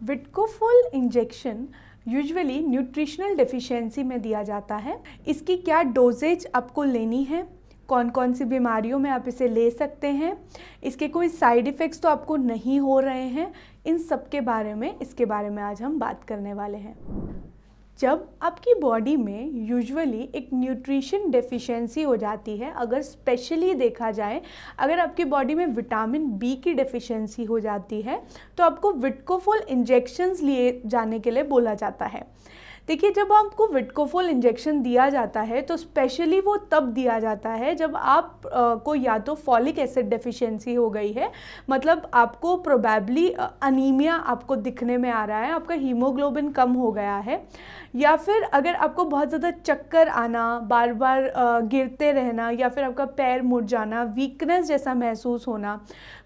विटकोफोल injection usually nutritional deficiency में दिया जाता है। इसकी क्या डोजेज आपको लेनी है, कौन कौन सी बीमारियों में आप इसे ले सकते हैं, इसके कोई साइड इफ़ेक्ट्स तो आपको नहीं हो रहे हैं, इन सब के बारे में आज हम बात करने वाले हैं। जब आपकी बॉडी में यूजुअली एक न्यूट्रिशन डेफिशिएंसी हो जाती है, अगर स्पेशली देखा जाए, अगर आपकी बॉडी में विटामिन बी की डेफिशिएंसी हो जाती है तो आपको विटकोफोल इंजेक्शंस लिए जाने के लिए बोला जाता है। देखिए, जब आपको विटकोफोल इंजेक्शन दिया जाता है तो स्पेशली वो तब दिया जाता है जब आप को या तो फॉलिक एसिड डेफिशिएंसी हो गई है, मतलब आपको प्रोबेबली अनीमिया आपको दिखने में आ रहा है, आपका हीमोग्लोबिन कम हो गया है, या फिर अगर आपको बहुत ज़्यादा चक्कर आना, बार बार गिरते रहना, या फिर आपका पैर मुड़ जाना, वीकनेस जैसा महसूस होना।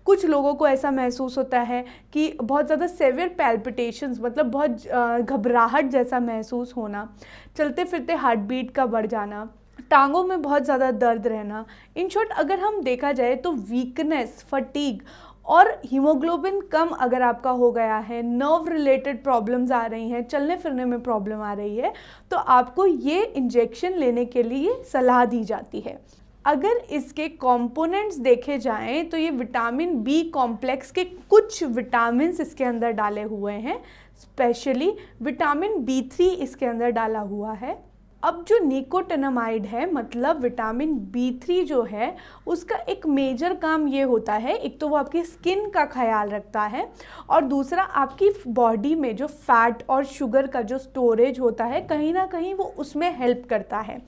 कुछ लोगों को ऐसा महसूस होता है कि बहुत ज़्यादा सेवियर पैल्पिटेशंस, मतलब बहुत घबराहट जैसा महसूस होना, चलते फिरते हार्ट बीट का बढ़ जाना, टांगों में बहुत ज़्यादा दर्द रहना। इन शॉर्ट अगर हम देखा जाए तो वीकनेस, फटीग और हीमोग्लोबिन कम अगर आपका हो गया है, नर्व रिलेटेड प्रॉब्लम्स आ रही हैं, चलने फिरने में प्रॉब्लम आ रही है, तो आपको ये इंजेक्शन लेने के लिए सलाह दी जाती है। अगर इसके कंपोनेंट्स देखे जाएं तो ये विटामिन बी कॉम्प्लेक्स के कुछ विटामिन्स इसके अंदर डाले हुए हैं, स्पेशली विटामिन B3 इसके अंदर डाला हुआ है। अब जो निकोटिनामाइड है, मतलब विटामिन B3 जो है, उसका एक मेजर काम ये होता है, एक तो वो आपकी स्किन का ख्याल रखता है और दूसरा आपकी बॉडी में जो फैट और शुगर का जो स्टोरेज होता है, कहीं ना कहीं वो उसमें हेल्प करता है।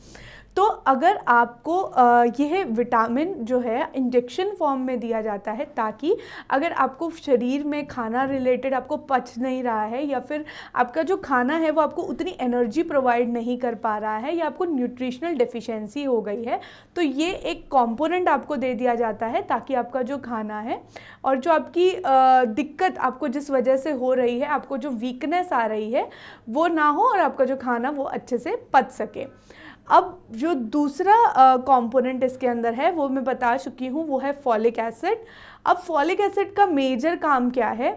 तो अगर आपको यह विटामिन जो है इंजेक्शन फॉर्म में दिया जाता है, ताकि अगर आपको शरीर में खाना रिलेटेड आपको पच नहीं रहा है, या फिर आपका जो खाना है वो आपको उतनी एनर्जी प्रोवाइड नहीं कर पा रहा है, या आपको न्यूट्रिशनल डेफिशिएंसी हो गई है, तो ये एक कंपोनेंट आपको दे दिया जाता है ताकि आपका जो खाना है और जो आपकी दिक्कत आपको जिस वजह से हो रही है, आपको जो वीकनेस आ रही है, वो ना हो और आपका जो खाना वो अच्छे से पच सके। अब जो दूसरा कंपोनेंट इसके अंदर है वो मैं बता चुकी हूँ, वो है फॉलिक एसिड। अब फॉलिक एसिड का मेजर काम क्या है,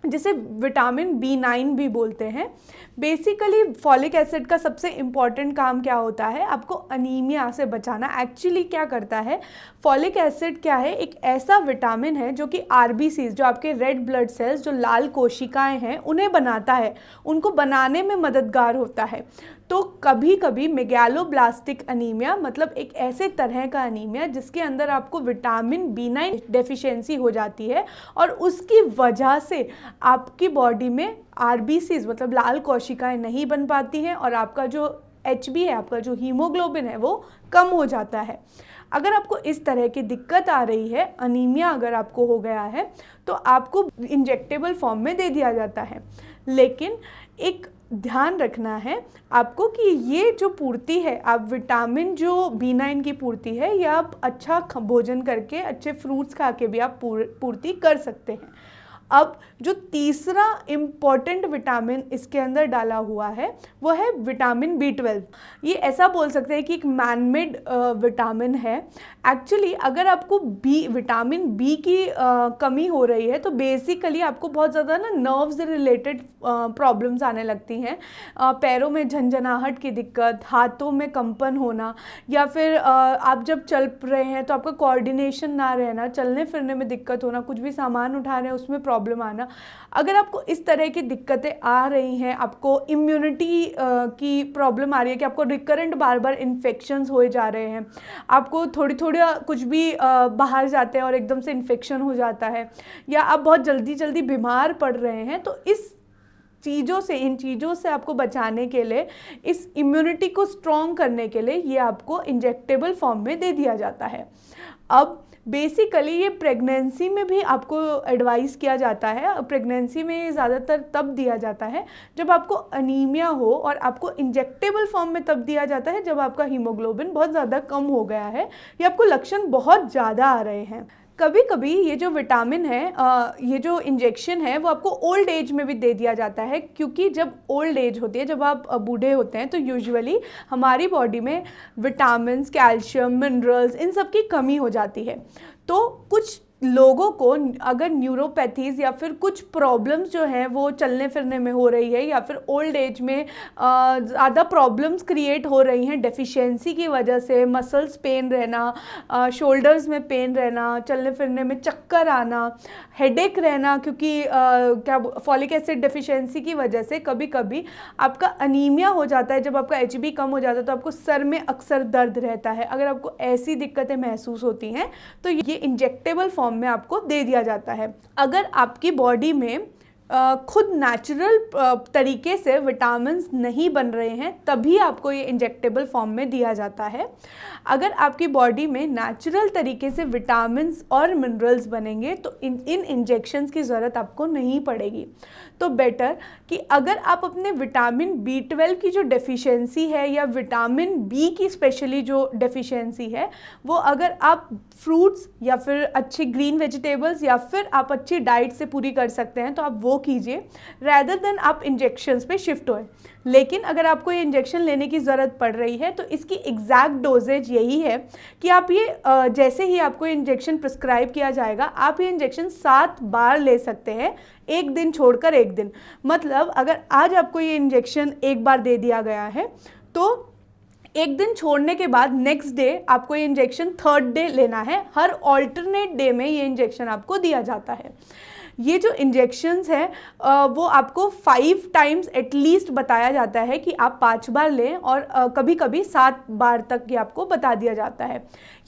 जिसे विटामिन B9 भी बोलते हैं। बेसिकली फॉलिक एसिड का सबसे इम्पॉर्टेंट काम क्या होता है, आपको अनीमिया से बचाना। एक्चुअली क्या करता है फॉलिक एसिड, क्या है, एक ऐसा विटामिन है जो कि RBCs, जो आपके रेड ब्लड सेल्स, जो लाल कोशिकाएं हैं, उन्हें बनाता है, उनको बनाने में मददगार होता है। तो कभी कभी मेगैलोब्लास्टिक अनीमिया, मतलब एक ऐसे तरह का अनीमिया जिसके अंदर आपको विटामिन B9 डेफिशिएंसी हो जाती है और उसकी वजह से आपकी बॉडी में RBCs, मतलब लाल कोशिकाएं नहीं बन पाती हैं और आपका जो HB है, आपका जो हीमोग्लोबिन है, वो कम हो जाता है। अगर आपको इस तरह की दिक्कत आ रही है, अनीमिया अगर आपको हो गया है, तो आपको इंजेक्टेबल फॉर्म में दे दिया जाता है। लेकिन एक ध्यान रखना है आपको कि ये जो पूर्ति है, आप विटामिन जो B9 की पूर्ति है, या आप अच्छा भोजन करके, अच्छे फ्रूट्स खा के भी आप पूर्ति कर सकते हैं। अब जो तीसरा इम्पॉर्टेंट विटामिन इसके अंदर डाला हुआ है वो है विटामिन B12। ये ऐसा बोल सकते हैं कि एक मैनमेड विटामिन है। एक्चुअली अगर आपको विटामिन बी की कमी हो रही है तो बेसिकली आपको बहुत ज़्यादा ना नर्व्स रिलेटेड प्रॉब्लम्स आने लगती हैं, पैरों में झंझनाहट की दिक्कत, हाथों में कंपन होना, या फिर आप जब चल रहे हैं तो आपका कोऑर्डिनेशन ना रहना, चलने फिरने में दिक्कत होना, कुछ भी सामान उठा रहे हैं उसमें प्रॉब्लम आना। अगर आपको इस तरह की दिक्कतें आ रही हैं, आपको इम्यूनिटी की प्रॉब्लम आ रही है कि आपको रिकरेंट बार बार इन्फेक्शंस हो जा रहे हैं, आपको थोड़ी थोड़ी कुछ भी बाहर जाते हैं और एकदम से इन्फेक्शन हो जाता है, या आप बहुत जल्दी जल्दी बीमार पड़ रहे हैं, तो इन चीज़ों से आपको बचाने के लिए, इस इम्यूनिटी को स्ट्रॉन्ग करने के लिए ये आपको इंजेक्टेबल फॉर्म में दे दिया जाता है। अब बेसिकली ये प्रेगनेंसी में भी आपको एडवाइस किया जाता है। प्रेगनेंसी में ज़्यादातर तब दिया जाता है जब आपको अनीमिया हो, और आपको इंजेक्टेबल फॉर्म में तब दिया जाता है जब आपका हीमोग्लोबिन बहुत ज़्यादा कम हो गया है या आपको लक्षण बहुत ज़्यादा आ रहे हैं। कभी कभी ये जो विटामिन है, ये जो इंजेक्शन है, वो आपको ओल्ड एज में भी दे दिया जाता है, क्योंकि जब ओल्ड एज होती है, जब आप बूढ़े होते हैं, तो यूजुअली हमारी बॉडी में विटामिन्स, कैल्शियम, मिनरल्स, इन सब की कमी हो जाती है। तो कुछ लोगों को अगर न्यूरोपैथीज या फिर कुछ प्रॉब्लम्स जो हैं वो चलने फिरने में हो रही है, या फिर ओल्ड एज में ज़्यादा प्रॉब्लम्स क्रिएट हो रही हैं डेफिशिएंसी की वजह से, मसल्स पेन रहना, शोल्डर्स में पेन रहना, चलने फिरने में चक्कर आना, हेडेक रहना, क्योंकि क्या फॉलिक एसिड डेफिशिएंसी की वजह से कभी कभी आपका अनीमिया हो जाता है। जब आपका एचबी कम हो जाता है तो आपको सर में अक्सर दर्द रहता है। अगर आपको ऐसी दिक्कतें महसूस होती हैं तो ये इंजेक्टेबल फॉर्म में आपको दे दिया जाता है। अगर आपकी बॉडी में खुद नेचुरल तरीके से विटामिन्स नहीं बन रहे हैं तभी आपको ये इंजेक्टेबल फॉर्म में दिया जाता है। अगर आपकी बॉडी में नेचुरल तरीके से विटामिन्स और मिनरल्स बनेंगे तो इन इंजेक्शंस की ज़रूरत आपको नहीं पड़ेगी। तो बेटर कि अगर आप अपने विटामिन B12 की जो डेफिशिएंसी है या विटामिन B की स्पेशली जो डेफिशिएंसी है वो अगर आप फ्रूट्स या फिर अच्छे ग्रीन वेजिटेबल्स या फिर आप अच्छी डाइट से पूरी कर सकते हैं तो आप वो कीजिए, रैदर देन आप इंजेक्शंस पे शिफ्ट होए। लेकिन अगर आपको ये इंजेक्शन लेने की ज़रूरत पड़ रही है तो इसकी एग्जैक्ट डोजेज यही है कि आप ये जैसे ही आपको इंजेक्शन प्रिस्क्राइब किया जाएगा आप ये इंजेक्शन 7 बार ले सकते हैं, एक दिन छोड़कर एक दिन। मतलब अगर आज आपको ये इंजेक्शन एक बार दे दिया गया है तो एक दिन छोड़ने के बाद नेक्स्ट डे आपको ये इंजेक्शन 3rd डे लेना है। हर ऑल्टरनेट डे में ये इंजेक्शन आपको दिया जाता है। ये जो इंजेक्शंस हैं वो आपको 5 टाइम्स एटलीस्ट बताया जाता है कि आप 5 बार लें, और कभी कभी 7 बार तक ये आपको बता दिया जाता है।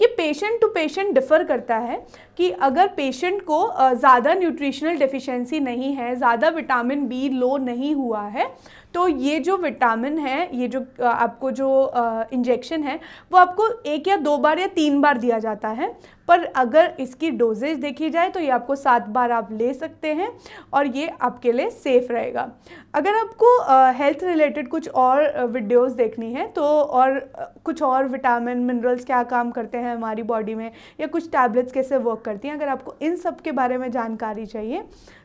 ये पेशेंट टू पेशेंट डिफ़र करता है कि अगर पेशेंट को ज़्यादा न्यूट्रिशनल डेफिशिएंसी नहीं है, ज़्यादा विटामिन B लो नहीं हुआ है, तो ये जो विटामिन है, ये जो आपको जो इंजेक्शन है वो आपको 1 या 2 बार या 3 बार दिया जाता है। पर अगर इसकी डोजेज देखी जाए तो ये आपको 7 बार आप ले सकते हैं और ये आपके लिए सेफ़ रहेगा। अगर आपको हेल्थ रिलेटेड कुछ और वीडियोस देखनी है तो और कुछ और विटामिन मिनरल्स क्या काम करते हैं हमारी बॉडी में, या कुछ टैबलेट्स कैसे वर्क करती हैं, अगर आपको इन सब के बारे में जानकारी चाहिए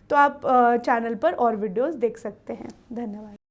तो आप चैनल पर और वीडियोस देख सकते हैं। धन्यवाद।